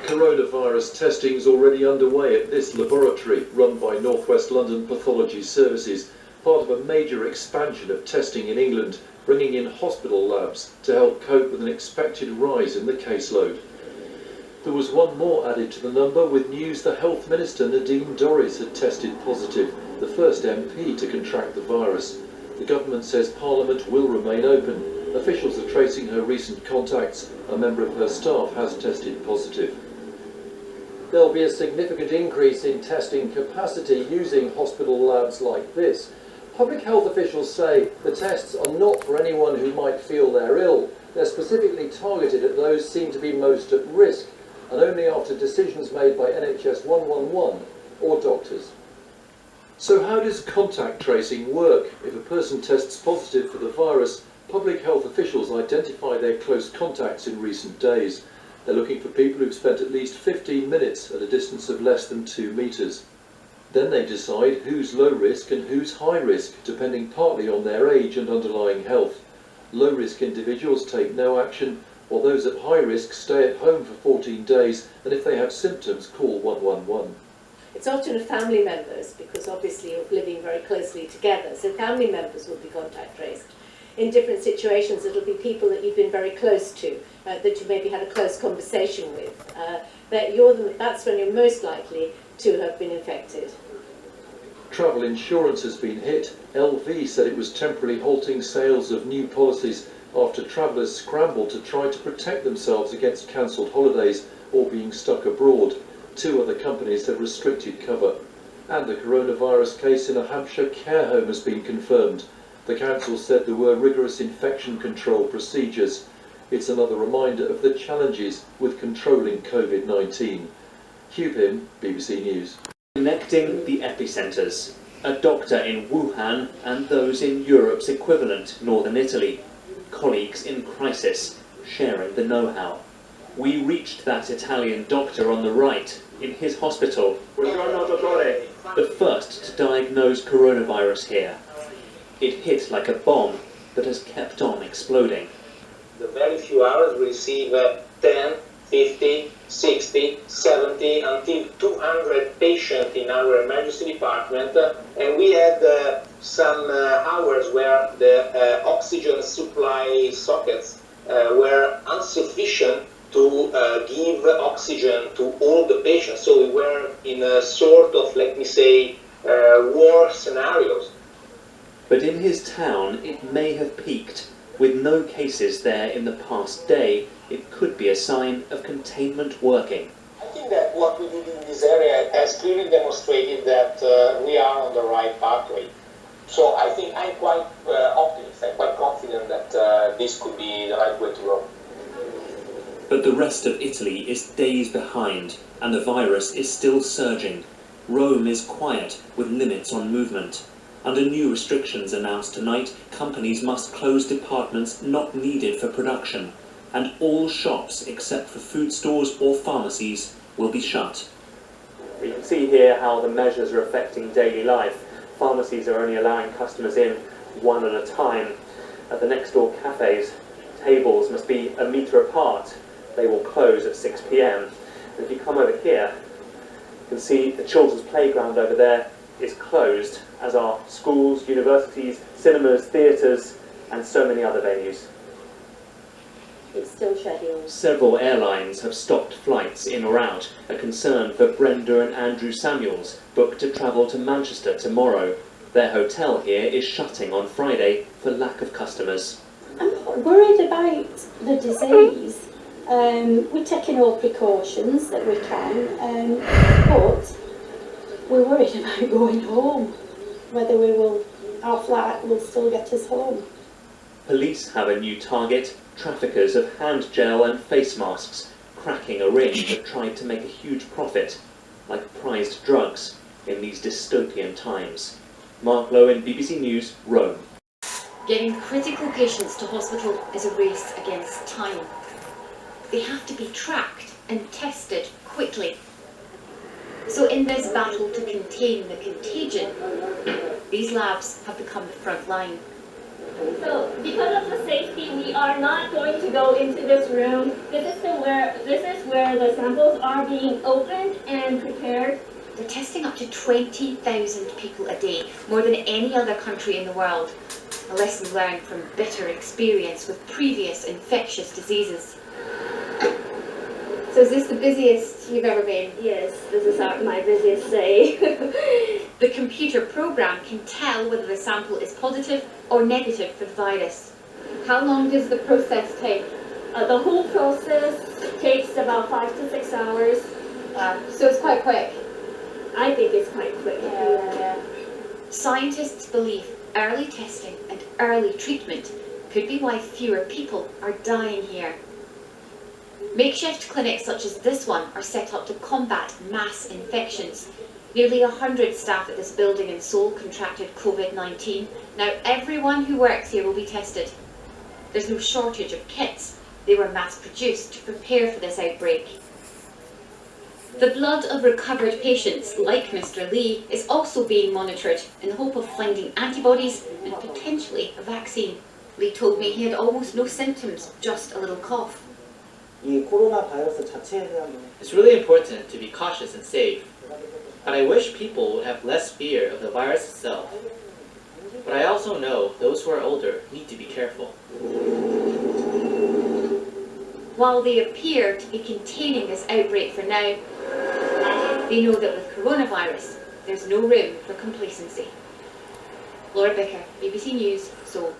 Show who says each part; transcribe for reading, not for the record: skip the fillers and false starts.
Speaker 1: Coronavirus testing is already underway at this laboratory run by North West London Pathology Services, part of a major expansion of testing in England, bringing in hospital labs to help cope with an expected rise in the caseload. There was one more added to the number with news the Health Minister Nadine Dorries had tested positive, the first MP to contract the virus. The government says Parliament will remain open. Officials are tracing her recent contacts. A member of her staff has tested positive. There'll be a significant increase in testing capacity using hospital labs like this. Public health officials say the tests are not for anyone who might feel they're ill. They're specifically targeted at those seen to be most at risk, and only after decisions made by NHS 111 or doctors. So how does contact tracing work? If a person tests positive for the virus, public health officials identify their close contacts in recent days. They're looking for people who've spent at least 15 minutes at a distance of less than 2 metres. Then they decide who's low risk and who's high risk, depending partly on their age and underlying health. Low risk individuals take no action, while those at high risk stay at home for 14 days, and if they have symptoms, call 111.
Speaker 2: It's often family members, because obviously you're living very closely together, so family members will be contact traced. In different situations, it'll be people that you've been very close to, that you maybe had a close conversation with. That's when you're most likely to have been infected.
Speaker 1: Travel insurance has been hit. LV said it was temporarily halting sales of new policies after travellers scrambled to try to protect themselves against cancelled holidays or being stuck abroad. 2 other companies have restricted cover. And a coronavirus case in a Hampshire care home has been confirmed. The council said there were rigorous infection control procedures. It's another reminder of the challenges with controlling COVID-19. Hugh Pym, BBC News.
Speaker 3: Connecting the epicentres. A doctor in Wuhan and those in Europe's equivalent, Northern Italy. Colleagues in crisis, sharing the know-how. We reached that Italian doctor on the right, in his hospital. The first to diagnose coronavirus here. It hit like a bomb that has kept on exploding.
Speaker 4: In very few hours we receive 10, 50, 60, 70, until 200 patients in our emergency department, and we had some hours where the oxygen supply sockets were insufficient to give oxygen to all the patients. So we were in a sort of, let me say, war scenarios.
Speaker 3: But in his town, it may have peaked. With no cases there in the past day, it could be a sign of containment working.
Speaker 4: I think that what we did in this area has clearly demonstrated that we are on the right pathway. So I think I'm quite optimistic, I'm quite confident that this could be the right way to go.
Speaker 3: But the rest of Italy is days behind, and the virus is still surging. Rome is quiet, with limits on movement. Under new restrictions announced tonight, companies must close departments not needed for production, and all shops except for food stores or pharmacies will be shut. You can see here how the measures are affecting daily life. Pharmacies are only allowing customers in one at a time. At the next door cafes, tables must be a metre apart. They will close at 6 p.m. And if you come over here, you can see the children's playground over there is closed, as are schools, universities, cinemas, theatres, and so many other venues.
Speaker 2: It's still scheduled.
Speaker 3: Several airlines have stopped flights in or out, a concern for Brenda and Andrew Samuels, booked to travel to Manchester tomorrow. Their hotel here is shutting on Friday for lack of customers.
Speaker 5: I'm worried about the disease. We're taking all precautions that we can, but we're worried about going home, whether our flight will still get us home.
Speaker 3: Police have a new target, traffickers of hand gel and face masks, cracking a ring that tried to make a huge profit, like prized drugs in these dystopian times. Mark Lowen, BBC News, Rome.
Speaker 6: Getting critical patients to hospital is a race against time. They have to be tracked and tested quickly. So in this battle to contain the contagion, these labs have become the front line.
Speaker 7: So because of the safety, we are not going to go into this room. This is where this is where the samples are being opened and prepared.
Speaker 6: They're testing up to 20,000 people a day, more than any other country in the world. A lesson learned from bitter experience with previous infectious diseases.
Speaker 8: So is this the busiest you've ever been?
Speaker 7: Yes, this is my busiest day.
Speaker 6: The computer program can tell whether the sample is positive or negative for the virus.
Speaker 8: How long does the process take?
Speaker 7: The whole process takes about 5 to 6 hours.
Speaker 8: So it's quite quick.
Speaker 7: I think it's quite quick.
Speaker 8: Yeah.
Speaker 6: Scientists believe early testing and early treatment could be why fewer people are dying here. Makeshift clinics such as this one are set up to combat mass infections. Nearly 100 staff at this building in Seoul contracted COVID-19. Now everyone who works here will be tested. There's no shortage of kits. They were mass-produced to prepare for this outbreak. The blood of recovered patients, like Mr. Lee, is also being monitored in the hope of finding antibodies and potentially a vaccine. Lee told me he had almost no symptoms, just a little cough.
Speaker 9: It's really important to be cautious and safe, but I wish people would have less fear of the virus itself. But I also know those who are older need to be careful.
Speaker 6: While they appear to be containing this outbreak for now, they know that with coronavirus, there's no room for complacency. Laura Bicker, BBC News, Seoul.